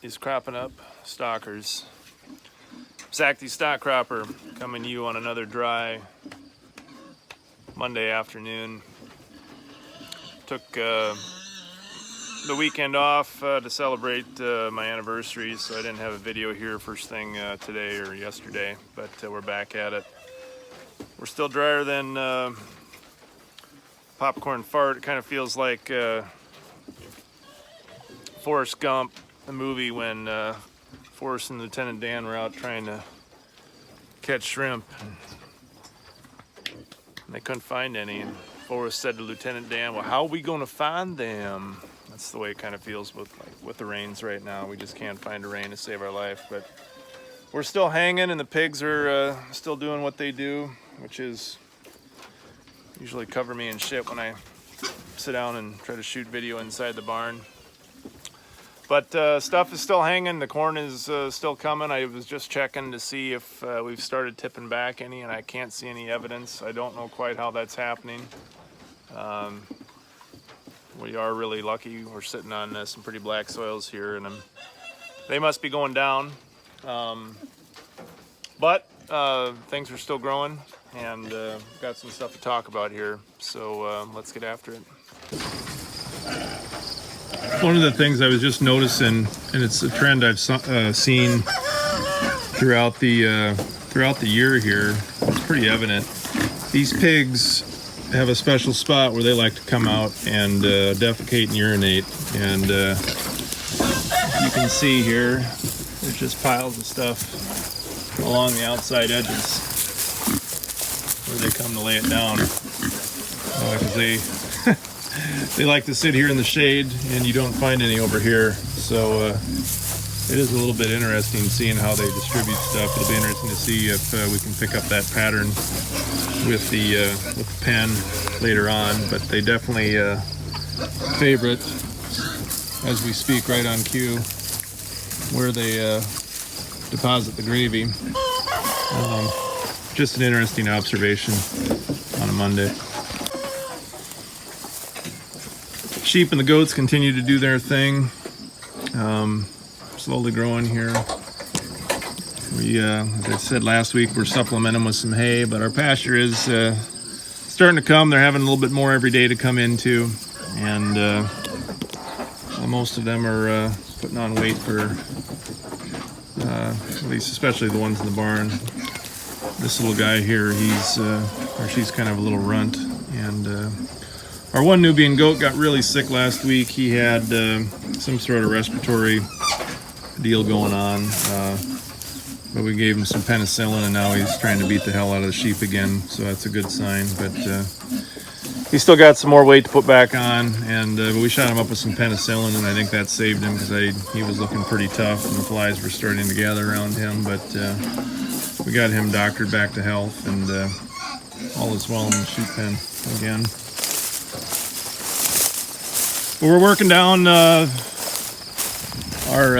these cropping up stalkers. Zach the Stock Cropper coming to you on another dry Monday afternoon. Took the weekend off to celebrate my anniversary, so I didn't have a video here first thing today or yesterday, but we're back at it. We're still drier than popcorn fart. It kind of feels like Forrest Gump, the movie, when Forrest and Lieutenant Dan were out trying to catch shrimp. And they couldn't find any. And Forrest said to Lieutenant Dan, "Well, how are we going to find them?" That's the way it kind of feels with the rains right now. We just can't find a rain to save our life. But we're still hanging, and the pigs are still doing what they do, which is usually cover me in shit when I sit down and try to shoot video inside the barn. But stuff is still hanging. The corn is still coming. I was just checking to see if we've started tipping back any, and I can't see any evidence. I don't know quite how that's happening. We are really lucky. We're sitting on some pretty black soils here, and they must be going down. But things are still growing, and got some stuff to talk about here. So let's get after it. One of the things I was just noticing, and it's a trend I've seen throughout the year here, it's pretty evident. These pigs have a special spot where they like to come out and defecate and urinate. And you can see here, there's just piles of stuff along the outside edges where they come to lay it down. Because they like to sit here in the shade, and you don't find any over here. So it is a little bit interesting seeing how they distribute stuff. It'll be interesting to see if we can pick up that pattern with the pen later on. But they definitely favorite, as we speak, right on cue, where they deposit the gravy. Just an interesting observation on a Monday. Sheep and the goats continue to do their thing, slowly growing here. We, as I said last week, we're supplementing with some hay, but our pasture is starting to come. They're having a little bit more every day to come into, and most of them are putting on weight for, at least especially the ones in the barn. This little guy here, she's kind of a little runt, and our one Nubian goat got really sick last week. He had some sort of respiratory deal going on, but we gave him some penicillin, and now he's trying to beat the hell out of the sheep again, so that's a good sign. But he's still got some more weight to put back on, and but we shot him up with some penicillin, and I think that saved him, because he was looking pretty tough, and the flies were starting to gather around him. But we got him doctored back to health, and all is well in the sheep pen again. We're working down our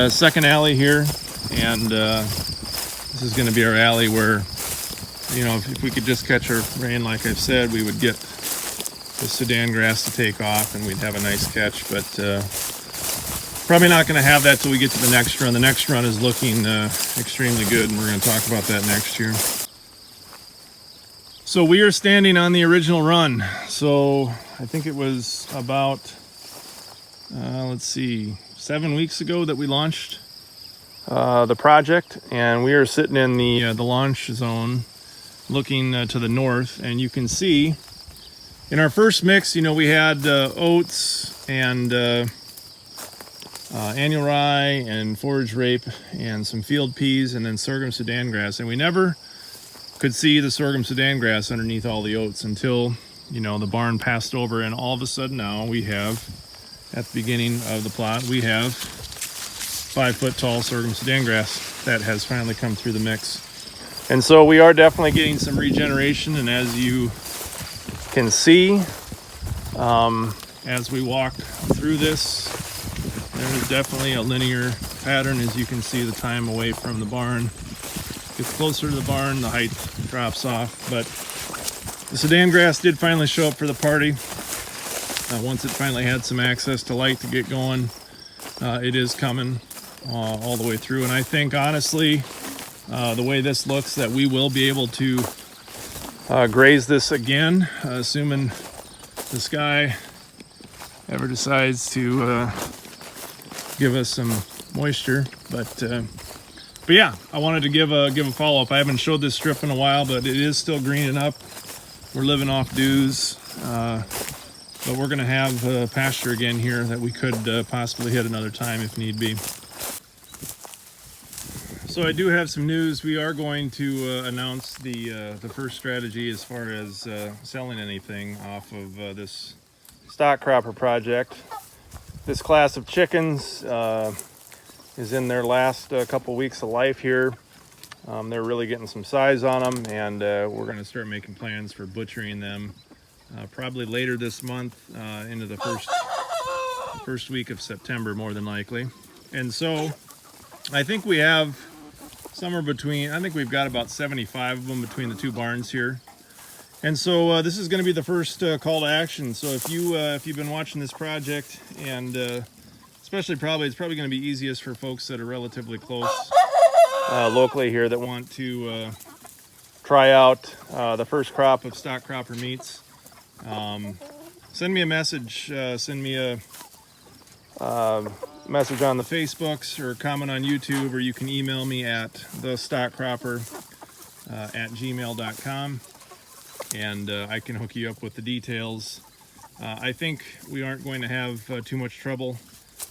second alley here, and this is going to be our alley where, you know, if we could just catch our rain, like I've said, we would get the Sudan grass to take off, and we'd have a nice catch. But probably not going to have that till we get to the next run. The next run is looking extremely good, and we're going to talk about that next year. So we are standing on the original run. So I think it was about 7 weeks ago that we launched the project, and we are sitting in the launch zone looking to the north, and you can see in our first mix, you know, we had oats and annual rye and forage rape and some field peas and then sorghum Sudan grass, and we never could see the sorghum Sudan grass underneath all the oats until, you know, the barn passed over, and all of a sudden now we have, at the beginning of the plot, we have 5 foot tall sorghum Sudan grass that has finally come through the mix. And so we are definitely getting some regeneration, and as you can see, as we walk through this, there's definitely a linear pattern. As you can see, the time away from the barn gets closer to the barn, the height drops off. But the Sudan grass did finally show up for the party. Once it finally had some access to light to get going, it is coming. all the way through. And I think honestly, the way this looks, that we will be able to graze this again, assuming this guy ever decides to give us some moisture. But yeah, I wanted to give a follow-up. I haven't showed this strip in a while, but it is still greening up. We're living off dews, but we're going to have pasture again here that we could possibly hit another time if need be. So I do have some news. We are going to announce the first strategy as far as selling anything off of this stock cropper project. This class of chickens is in their last couple weeks of life here. They're really getting some size on them, and we're going to start making plans for butchering them probably later this month into the first week of September, more than likely. And so I think we have somewhere between, I think we've got about 75 of them between the two barns here. And so this is going to be the first call to action. So if you've been watching this project, and especially it's probably going to be easiest for folks that are relatively close locally here that want to try out the first crop of stock cropper meats. Send me a message. Send me a message on the Facebooks or comment on YouTube, or you can email me at thestockcropper@gmail.com, and I can hook you up with the details. I think we aren't going to have too much trouble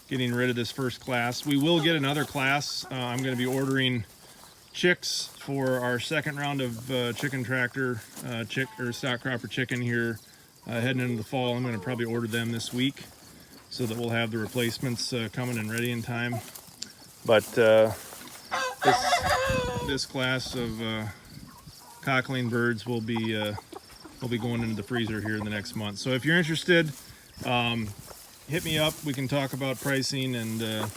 getting rid of this first class. We will get another class. I'm going to be ordering chicks for our second round of chicken tractor stock cropper chicken here heading into the fall. I'm going to probably order them this week, so that we'll have the replacements coming and ready in time. But this class of cockling birds will be going into the freezer here in the next month. So if you're interested, hit me up. We can talk about pricing and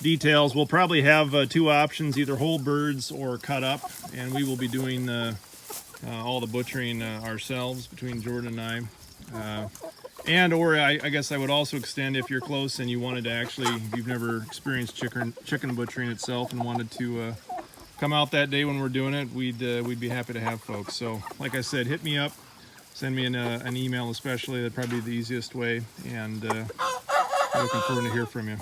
details. We'll probably have two options, either whole birds or cut up, and we will be doing all the butchering ourselves between Jordan and I. Or I guess I would also extend, if you're close and you wanted to actually, if you've never experienced chicken butchering itself and wanted to come out that day when we're doing it, we'd be happy to have folks. So like I said, hit me up, send me an email especially. That'd probably be the easiest way, and looking forward to hear from you.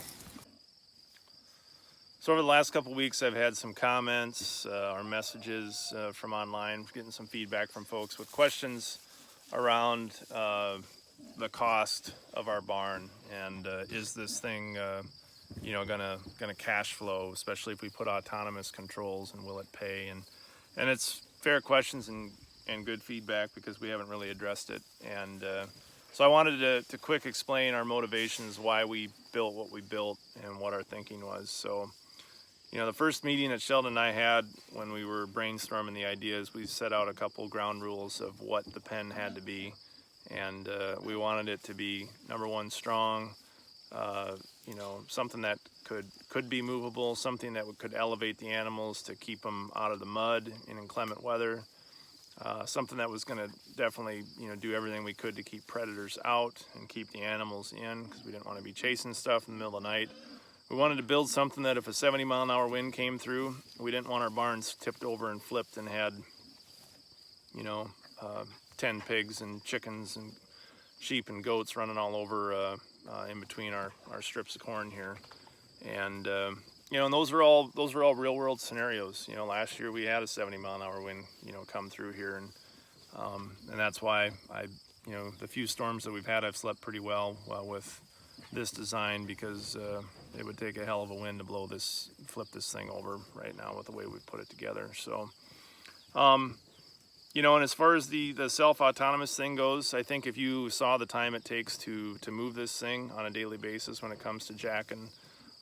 So over the last couple weeks, I've had some comments or messages from online, getting some feedback from folks with questions around the cost of our barn, and is this thing gonna cash flow, especially if we put autonomous controls, and will it pay? And it's fair questions and good feedback, because we haven't really addressed it. And so I wanted to quick explain our motivations, why we built what we built, and what our thinking was. So the first meeting that Sheldon and I had when we were brainstorming the ideas, we set out a couple ground rules of what the pen had to be. And we wanted it to be, number one, strong, something that could be movable, something that could elevate the animals to keep them out of the mud in inclement weather, something that was going to definitely do everything we could to keep predators out and keep the animals in, because we didn't want to be chasing stuff in the middle of the night. We wanted to build something that if a 70-mile-an-hour wind came through, we didn't want our barns tipped over and flipped and had 10 pigs and chickens and sheep and goats running all over in between our strips of corn here. And and those are all real world scenarios. Last year we had a 70-mile-an-hour wind come through here, and that's why the few storms that we've had, I've slept pretty well with this design, because it would take a hell of a wind to flip this thing over right now with the way we put it together. So and as far as the self-autonomous thing goes, I think if you saw the time it takes to move this thing on a daily basis, when it comes to jacking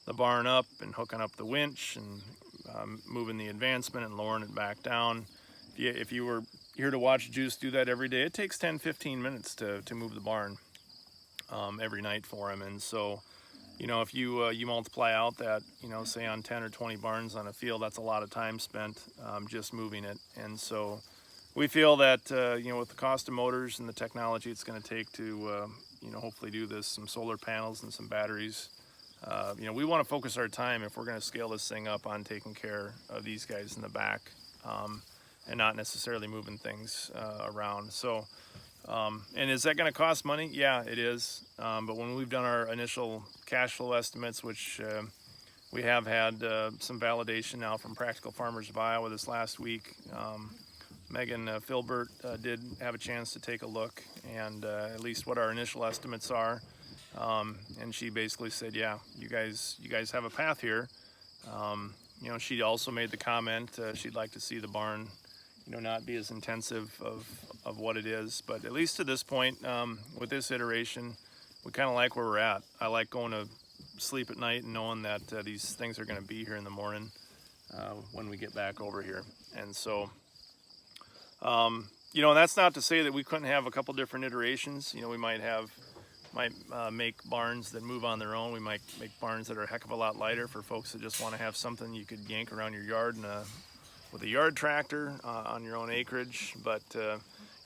the barn up and hooking up the winch and moving the advancement and lowering it back down, if you were here to watch Juice do that every day, it takes 10-15 minutes to move the barn every night for him. And so if you multiply out that, say on 10 or 20 barns on a field, that's a lot of time spent just moving it. And so we feel that with the cost of motors and the technology it's going to take to hopefully do this, some solar panels and some batteries, you know, we want to focus our time, if we're going to scale this thing up, on taking care of these guys in the back, and not necessarily moving things around. So, and is that going to cost money? Yeah, it is. But when we've done our initial cash flow estimates, which we have had some validation now from Practical Farmers of Iowa this last week. Megan Filbert did have a chance to take a look, and at least what our initial estimates are. And she basically said, yeah, you guys have a path here. You know, she also made the comment she'd like to see the barn, you know, not be as intensive of what it is. But at least to this point, with this iteration, we kind of like where we're at. I like going to sleep at night and knowing that these things are going to be here in the morning when we get back over here. And so, you know, and that's not to say that we couldn't have a couple different iterations. You know, we might make barns that move on their own. We might make barns that are a heck of a lot lighter for folks that just want to have something you could yank around your yard with a yard tractor on your own acreage. But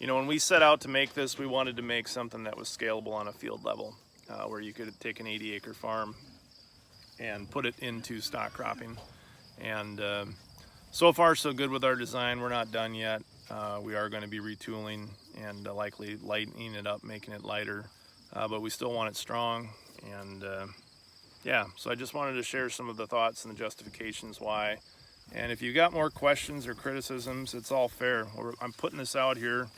you know, when we set out to make this, we wanted to make something that was scalable on a field level, where you could take an 80-acre farm and put it into stock cropping. And so far so good with our design. We're not done yet. We are going to be retooling and likely lightening it up, making it lighter, but we still want it strong. And yeah, so I just wanted to share some of the thoughts and the justifications why. And if you got more questions or criticisms, it's all fair. I'm putting this out here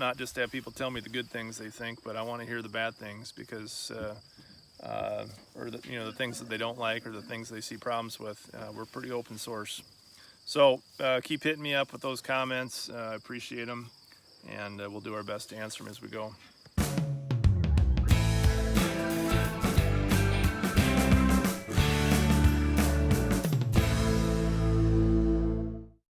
not just to have people tell me the good things they think, but I want to hear the bad things, because or the, you know, the things that they don't like or the things they see problems with. We're pretty open source. So keep hitting me up with those comments. I appreciate them, and we'll do our best to answer them as we go.